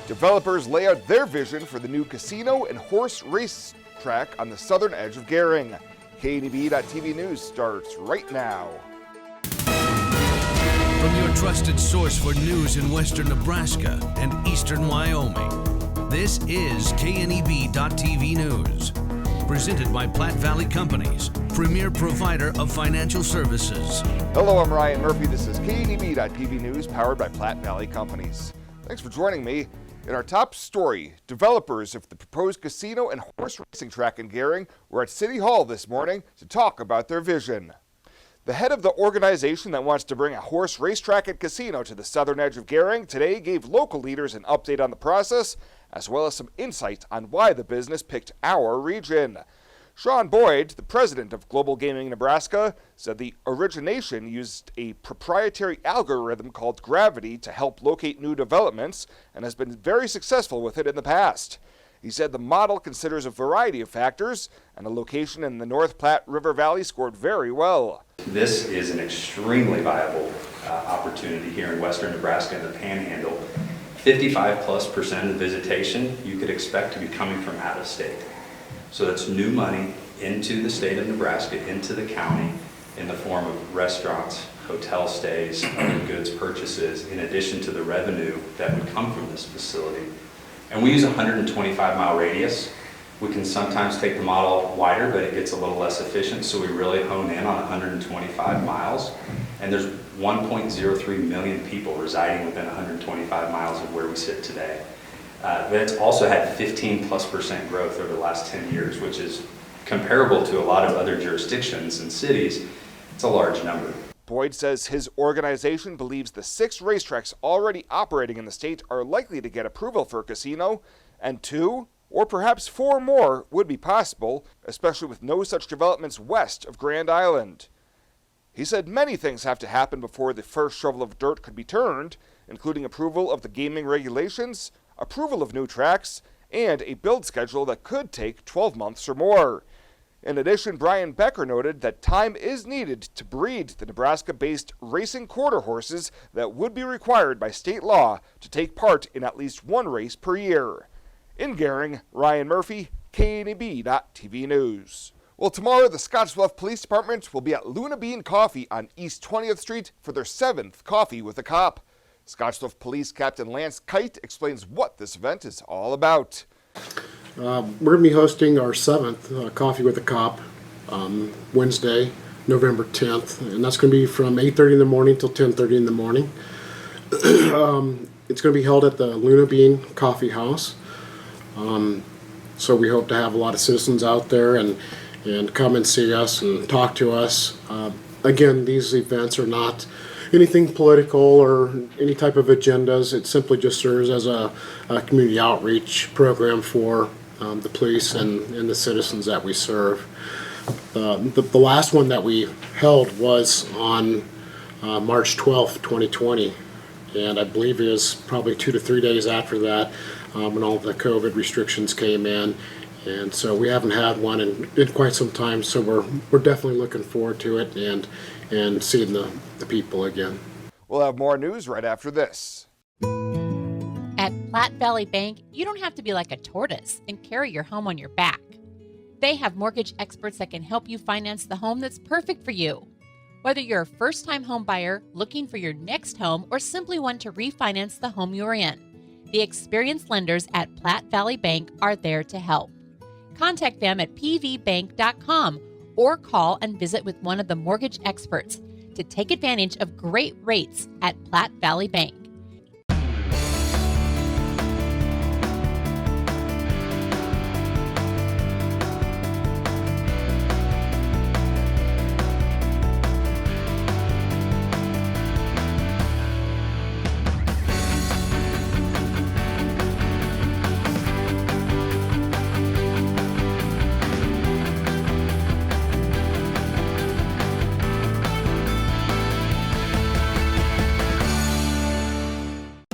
Developers lay out their vision for the new casino and horse race track on the southern edge of Gering. KNEB.TV News starts right now. From your trusted source for news in western Nebraska and eastern Wyoming, this is KNEB.TV News. Presented by Platte Valley Companies, premier provider of financial services. Hello, I'm Ryan Murphy. This is KNEB.TV News, powered by Platte Valley Companies. Thanks for joining me. In our top story, developers of the proposed casino and horse racing track in Gering were at City Hall this morning to talk about their vision. The head of the organization that wants to bring a horse racetrack and casino to the southern edge of Gering today gave local leaders an update on the process, as well as some insight on why the business picked our region. Sean Boyd, the president of Global Gaming Nebraska, said the origination used a proprietary algorithm called Gravity to help locate new developments and has been very successful with it in the past. He said the model considers a variety of factors, and a location in the North Platte River Valley scored very well. This is an extremely viable opportunity here in western Nebraska and the Panhandle. 55+% of the visitation you could expect to be coming from out of state. So that's new money into the state of Nebraska, into the county, in the form of restaurants, hotel stays, other goods purchases, in addition to the revenue that would come from this facility. And we use a 125-mile radius. We can sometimes take the model wider, but it gets a little less efficient, so we really hone in on 125 miles. And there's 1.03 million people residing within 125 miles of where we sit today. But it's also had 15+% growth over the last 10 years, which is comparable to a lot of other jurisdictions and cities. It's a large number. Boyd says his organization believes the 6 racetracks already operating in the state are likely to get approval for a casino, and 2 or perhaps 4 more would be possible, especially with no such developments west of Grand Island. He said many things have to happen before the first shovel of dirt could be turned, including approval of the gaming regulations, approval of new tracks, and a build schedule that could take 12 months or more. In addition, Brian Becker noted that time is needed to breed the Nebraska-based racing quarter horses that would be required by state law to take part in at least one race per year. In Gering, Ryan Murphy, KNEB.TV News. Well, tomorrow the Scottsbluff Police Department will be at Luna Bean Coffee on East 20th Street for their 7th Coffee with a Cop. Scottsbluff Police Captain Lance Kite explains what this event is all about. We're going to be hosting our 7th Coffee with a Cop Wednesday, November 10th, and that's going to be from 8:30 in the morning till 10:30 in the morning. It's going to be held at the Luna Bean Coffee House, so we hope to have a lot of citizens out there and come and see us and talk to us. Again, these events are not anything political or any type of agendas. It simply just serves as a community outreach program for the police and the citizens that we serve. The last one that we held was on March 12th, 2020, and I believe it was probably 2 to 3 days after that when all the COVID restrictions came in. And so we haven't had one in quite some time, so we're definitely looking forward to it and seeing the people again. We'll have more news right after this. At Platte Valley Bank, you don't have to be like a tortoise and carry your home on your back. They have mortgage experts that can help you finance the home that's perfect for you. Whether you're a first-time home buyer, looking for your next home, or simply want to refinance the home you're in, the experienced lenders at Platte Valley Bank are there to help. Contact them at pvbank.com or call and visit with one of the mortgage experts to take advantage of great rates at Platte Valley Bank.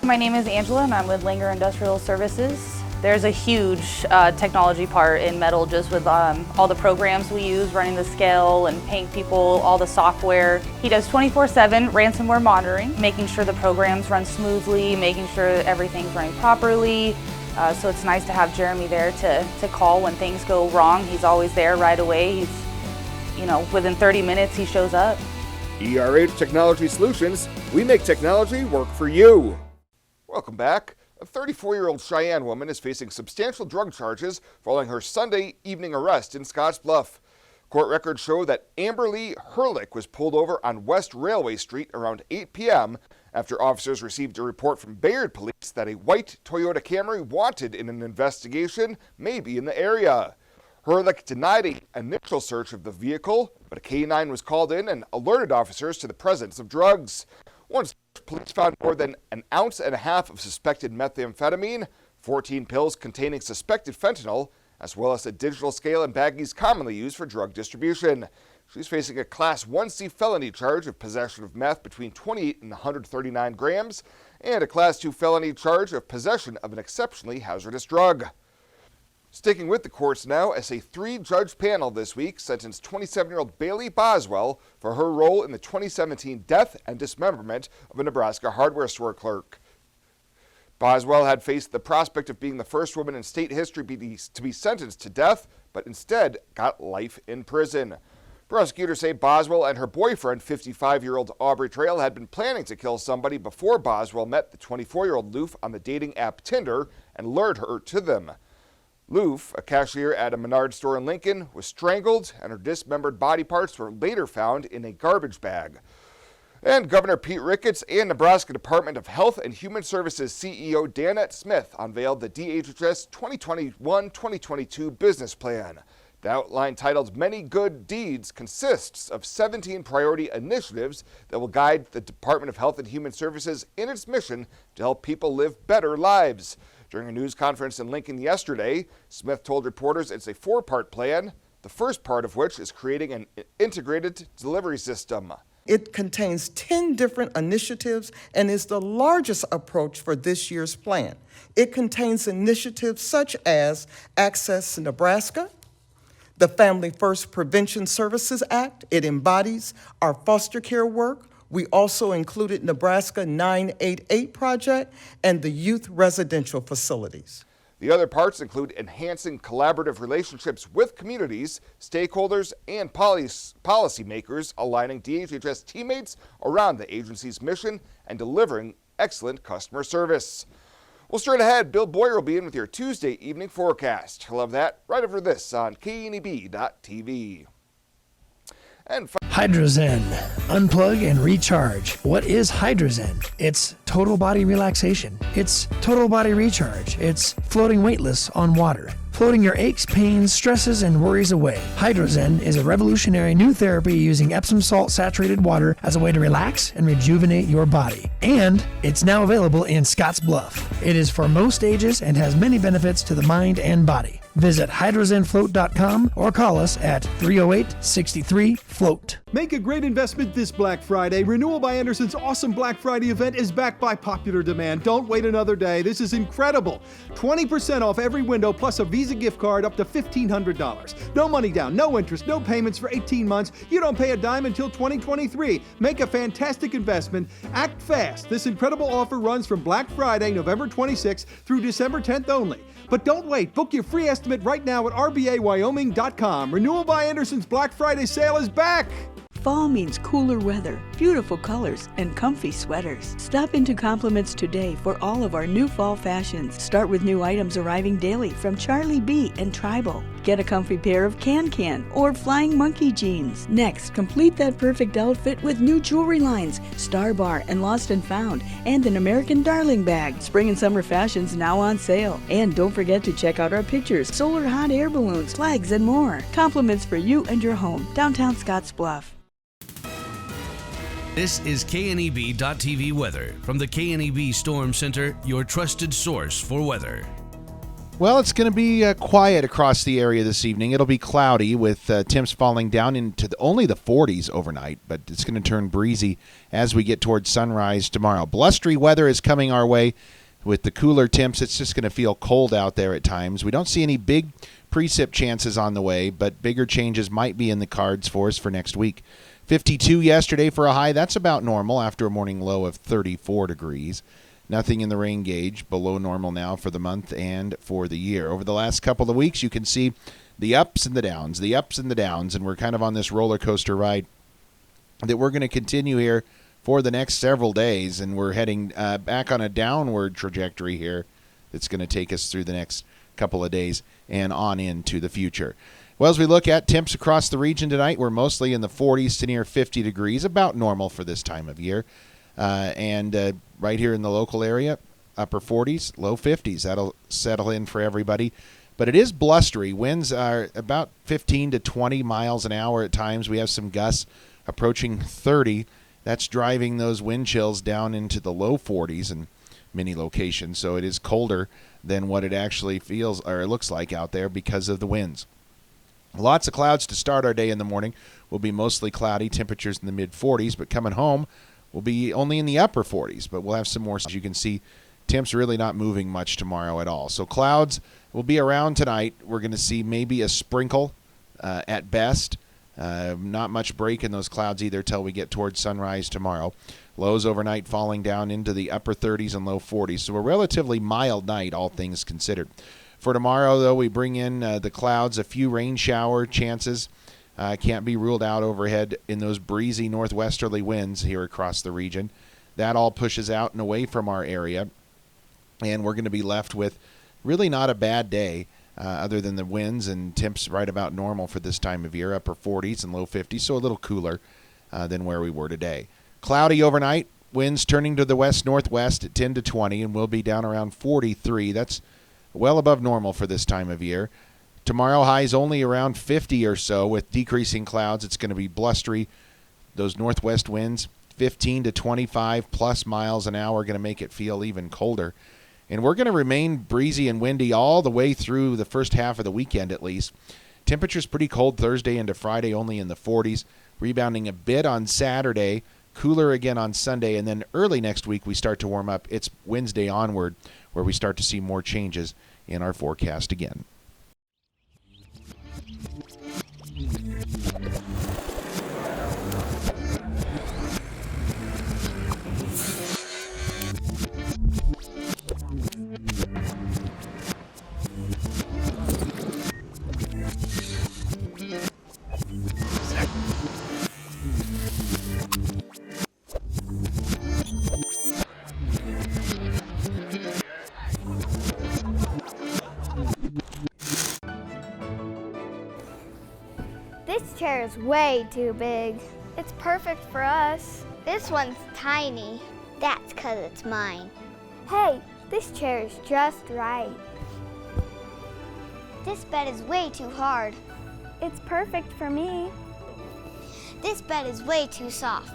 My name is Angela and I'm with Langer Industrial Services. There's a huge technology part in metal, just with all the programs we use, running the scale and paying people, all the software. He does 24/7 ransomware monitoring, making sure the programs run smoothly, making sure everything's running properly. So it's nice to have Jeremy there to call when things go wrong. He's always there right away. He's, within 30 minutes he shows up. ERH Technology Solutions, we make technology work for you. Welcome back. A 34-year-old Cheyenne woman is facing substantial drug charges following her Sunday evening arrest in Scottsbluff. Court records show that Amber Lee Herlick was pulled over on West Railway Street around 8 p.m. after officers received a report from Bayard Police that a white Toyota Camry wanted in an investigation may be in the area. Herlick denied an initial search of the vehicle, but a K-9 was called in and alerted officers to the presence of drugs. Once police found more than 1.5 ounces of suspected methamphetamine, 14 pills containing suspected fentanyl, as well as a digital scale and baggies commonly used for drug distribution. She's facing a Class 1C felony charge of possession of meth between 28 and 139 grams, and a Class 2 felony charge of possession of an exceptionally hazardous drug. Sticking with the courts now, as a 3-judge panel this week sentenced 27-year-old Bailey Boswell for her role in the 2017 death and dismemberment of a Nebraska hardware store clerk. Boswell had faced the prospect of being the first woman in state history to be sentenced to death, but instead got life in prison. Prosecutors say Boswell and her boyfriend, 55-year-old Aubrey Trail, had been planning to kill somebody before Boswell met the 24-year-old Loof on the dating app Tinder and lured her to them. Loof, a cashier at a Menards store in Lincoln, was strangled, and her dismembered body parts were later found in a garbage bag. And Governor Pete Ricketts and Nebraska Department of Health and Human Services CEO Danette Smith unveiled the DHHS 2021-2022 business plan. The outline, titled Many Good Deeds, consists of 17 priority initiatives that will guide the Department of Health and Human Services in its mission to help people live better lives. During a news conference in Lincoln yesterday, Smith told reporters it's a 4-part plan, the first part of which is creating an integrated delivery system. It contains 10 different initiatives and is the largest approach for this year's plan. It contains initiatives such as Access Nebraska, the Family First Prevention Services Act. It embodies our foster care work. We also included Nebraska 988 project and the youth residential facilities. The other parts include enhancing collaborative relationships with communities, stakeholders, and policymakers, aligning DHHS teammates around the agency's mission and delivering excellent customer service. Well, straight ahead, Bill Boyer will be in with your Tuesday evening forecast. He'll have that right over this on KNEB.TV. And Hydrozen. Unplug and recharge. What is Hydrozen? It's total body relaxation. It's total body recharge. It's floating weightless on water. Floating your aches, pains, stresses, and worries away. Hydrozen is a revolutionary new therapy using Epsom salt saturated water as a way to relax and rejuvenate your body. And it's now available in Scottsbluff. It is for most ages and has many benefits to the mind and body. Visit hydrozenfloat.com or call us at 308-63-FLOAT. Make a great investment this Black Friday. Renewal by Anderson's awesome Black Friday event is backed by popular demand. Don't wait another day. This is incredible. 20% off every window plus a Visa gift card up to $1,500. No money down, no interest, no payments for 18 months. You don't pay a dime until 2023. Make a fantastic investment. Act fast. This incredible offer runs from Black Friday, November 26th through December 10th only. But don't wait. Book your free estimate right now at rbawyoming.com. Renewal by Anderson's Black Friday sale is back. Fall means cooler weather, beautiful colors, and comfy sweaters. Stop into Compliments today for all of our new fall fashions. Start with new items arriving daily from Charlie B and Tribal. Get a comfy pair of Can or Flying Monkey jeans. Next, complete that perfect outfit with new jewelry lines, Star Bar and Lost and Found, and an American Darling bag. Spring and summer fashions now on sale. And don't forget to check out our pictures, solar hot air balloons, flags, and more. Compliments for you and your home. Downtown Scottsbluff. This is KNEB.TV weather from the KNEB Storm Center, your trusted source for weather. Well, it's going to be quiet across the area this evening. It'll be cloudy with temps falling down into only the 40s overnight, but it's going to turn breezy as we get towards sunrise tomorrow. Blustery weather is coming our way with the cooler temps, it's just going to feel cold out there at times. We don't see any big precip chances on the way, but bigger changes might be in the cards for us for next week. 52 yesterday for a high. That's about normal after a morning low of 34 degrees. Nothing in the rain gauge, below normal now for the month and for the year. Over the last couple of weeks, you can see the ups and the downs, and we're kind of on this roller coaster ride that we're going to continue here for the next several days, and we're heading back on a downward trajectory here that's going to take us through the next couple of days and on into the future. Well, as we look at temps across the region tonight, we're mostly in the 40s to near 50 degrees, about normal for this time of year. And right here in the local area, upper 40s, low 50s. That'll settle in for everybody. But it is blustery. Winds are about 15 to 20 miles an hour at times. We have some gusts approaching 30. That's driving those wind chills down into the low 40s in many locations. So it is colder than what it actually feels or looks like out there because of the winds. Lots of clouds to start our day in the morning. Will be mostly cloudy, temperatures in the mid-40s, but coming home will be only in the upper 40s, but we'll have some more. As you can see, temps really not moving much tomorrow at all. So clouds will be around tonight. We're going to see maybe a sprinkle at best. Not much break in those clouds either till we get towards sunrise tomorrow. Lows overnight falling down into the upper 30s and low 40s. So a relatively mild night, all things considered. For tomorrow, though, we bring in the clouds, a few rain shower chances. Can't be ruled out overhead in those breezy northwesterly winds here across the region. That all pushes out and away from our area, and we're going to be left with really not a bad day other than the winds and temps right about normal for this time of year, upper 40s and low 50s, so a little cooler than where we were today. Cloudy overnight, winds turning to the west-northwest at 10 to 20, and we'll be down around 43. That's well above normal for this time of year. Tomorrow, highs only around 50 or so with decreasing clouds. It's going to be blustery. Those northwest winds, 15 to 25 plus miles an hour, going to make it feel even colder. And we're going to remain breezy and windy all the way through the first half of the weekend at least. Temperatures pretty cold Thursday into Friday, only in the 40s. Rebounding a bit on Saturday. Cooler again on Sunday. And then early next week we start to warm up. It's Wednesday onward where we start to see more changes in our forecast again. This chair is way too big. It's perfect for us. This one's tiny. That's 'cause it's mine. Hey, this chair is just right. This bed is way too hard. It's perfect for me. This bed is way too soft.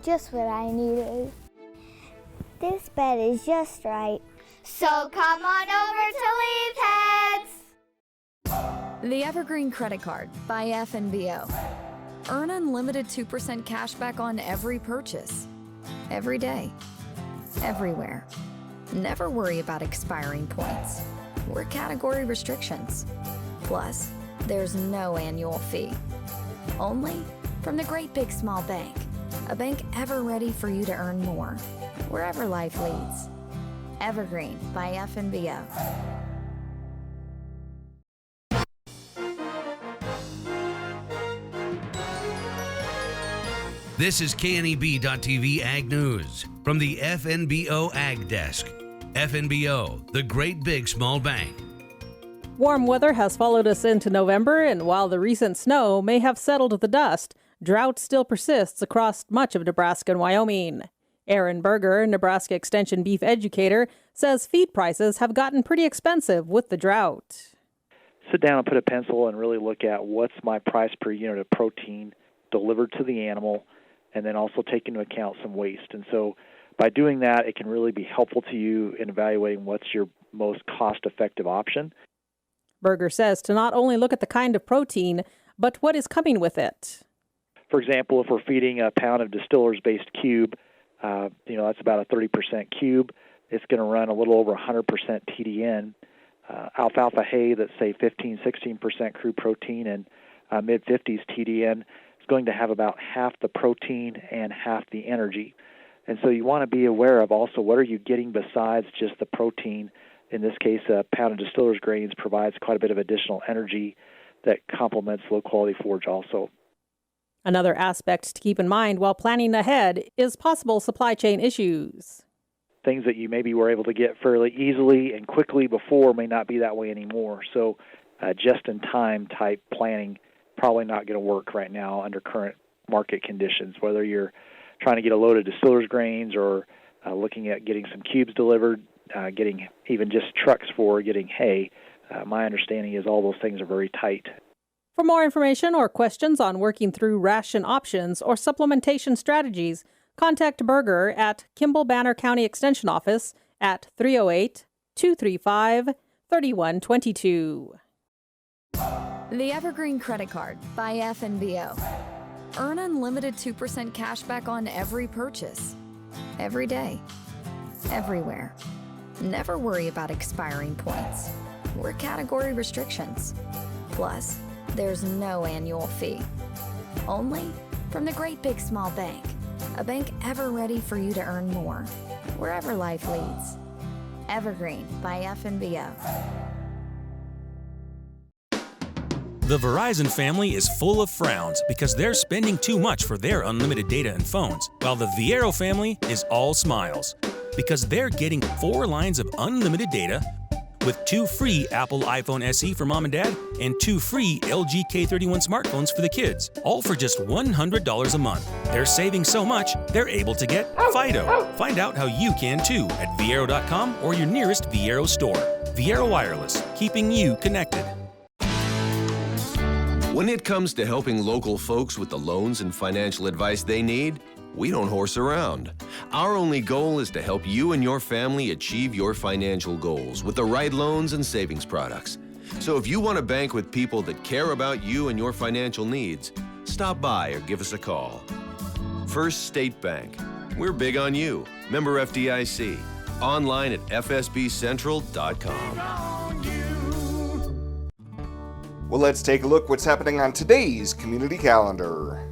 Just what I needed. This bed is just right. So come on over to Lee's Heads. The Evergreen Credit Card by FNBO. Earn unlimited 2% cash back on every purchase. Every day. Everywhere. Never worry about expiring points or category restrictions. Plus, there's no annual fee. Only from the Great Big Small Bank. A bank ever ready for you to earn more, wherever life leads. Evergreen by FNBO. This is KNEB.TV Ag News from the FNBO Ag Desk. FNBO, the Great Big Small Bank. Warm weather has followed us into November, and while the recent snow may have settled the dust, drought still persists across much of Nebraska and Wyoming. Aaron Berger, Nebraska Extension beef educator, says feed prices have gotten pretty expensive with the drought. Sit down and put a pencil and really look at what's my price per unit of protein delivered to the animal, and then also take into account some waste. And so by doing that, it can really be helpful to you in evaluating what's your most cost-effective option. Berger says to not only look at the kind of protein, but what is coming with it. For example, if we're feeding a pound of distillers-based cube, that's about a 30% cube. it's going to run a little over 100% TDN. Alfalfa hay that's, say, 15-16% crude protein and mid-50s TDN is going to have about half the protein and half the energy. And so you want to be aware of also what are you getting besides just the protein. In this case, a pound of distiller's grains provides quite a bit of additional energy that complements low-quality forage also. Another aspect to keep in mind while planning ahead is possible supply chain issues. Things that you maybe were able to get fairly easily and quickly before may not be that way anymore. So just-in-time type planning probably not going to work right now under current market conditions, whether you're trying to get a load of distiller's grains or looking at getting some cubes delivered, getting even just trucks for getting hay. My understanding is all those things are very tight. For more information or questions on working through ration options or supplementation strategies, contact Berger at Kimball-Banner County Extension Office at 308-235-3122. The Evergreen Credit Card by FNBO. Earn unlimited 2% cash back on every purchase. Every day. Everywhere. Never worry about expiring points or category restrictions. Plus, there's no annual fee. Only from the Great Big Small Bank. A bank ever ready for you to earn more, wherever life leads. Evergreen by FNBO. The Verizon family is full of frowns because they're spending too much for their unlimited data and phones, while the Viero family is all smiles because they're getting 4 lines of unlimited data with 2 free Apple iPhone SE for mom and dad and 2 free LG K31 smartphones for the kids, all for just $100 a month. They're saving so much, they're able to get Fido. Find out how you can too at Viero.com or your nearest Viero store. Viero Wireless, keeping you connected. When it comes to helping local folks with the loans and financial advice they need, we don't horse around. Our only goal is to help you and your family achieve your financial goals with the right loans and savings products. So if you want to bank with people that care about you and your financial needs, stop by or give us a call. First State Bank. We're big on you. Member FDIC. Online at fsbcentral.com. Well, let's take a look what's happening on today's community calendar.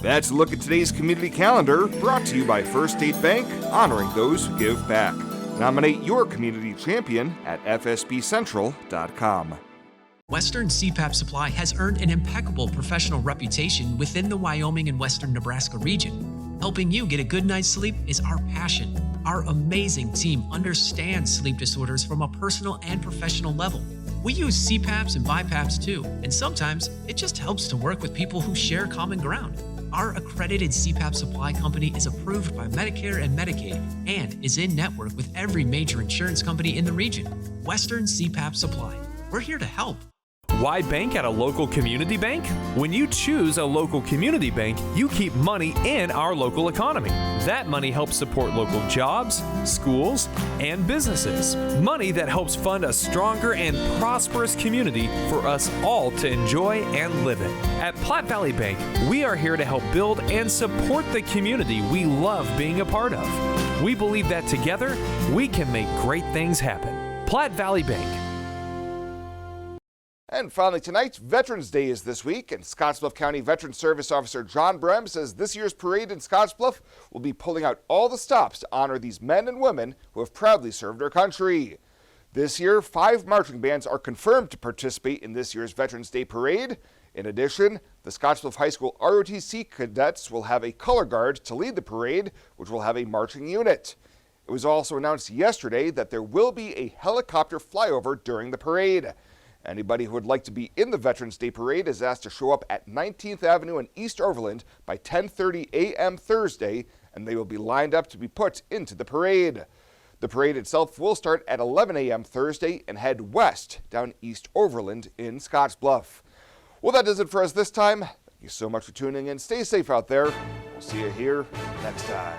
That's a look at today's community calendar, brought to you by First State Bank, honoring those who give back. Nominate your community champion at fsbcentral.com. Western CPAP Supply has earned an impeccable professional reputation within the Wyoming and Western Nebraska region. Helping you get a good night's sleep is our passion. Our amazing team understands sleep disorders from a personal and professional level. We use CPAPs and BiPAPs too, and sometimes it just helps to work with people who share common ground. Our accredited CPAP supply company is approved by Medicare and Medicaid and is in network with every major insurance company in the region. Western CPAP Supply. We're here to help. Why bank at a local community bank? When you choose a local community bank, you keep money in our local economy. That money helps support local jobs, schools, and businesses. Money that helps fund a stronger and prosperous community for us all to enjoy and live in. At Platte Valley Bank, we are here to help build and support the community we love being a part of. We believe that together, we can make great things happen. Platte Valley Bank. And finally tonight, Veterans Day is this week, and Scottsbluff County Veterans Service Officer John Brem says this year's parade in Scottsbluff will be pulling out all the stops to honor these men and women who have proudly served our country. This year, 5 marching bands are confirmed to participate in this year's Veterans Day parade. In addition, the Scottsbluff High School ROTC cadets will have a color guard to lead the parade, which will have a marching unit. It was also announced yesterday that there will be a helicopter flyover during the parade. Anybody who would like to be in the Veterans Day Parade is asked to show up at 19th Avenue in East Overland by 10:30 a.m. Thursday, and they will be lined up to be put into the parade. The parade itself will start at 11 a.m. Thursday and head west down East Overland in Scottsbluff. Well, that does it for us this time. Thank you so much for tuning in. Stay safe out there. We'll see you here next time.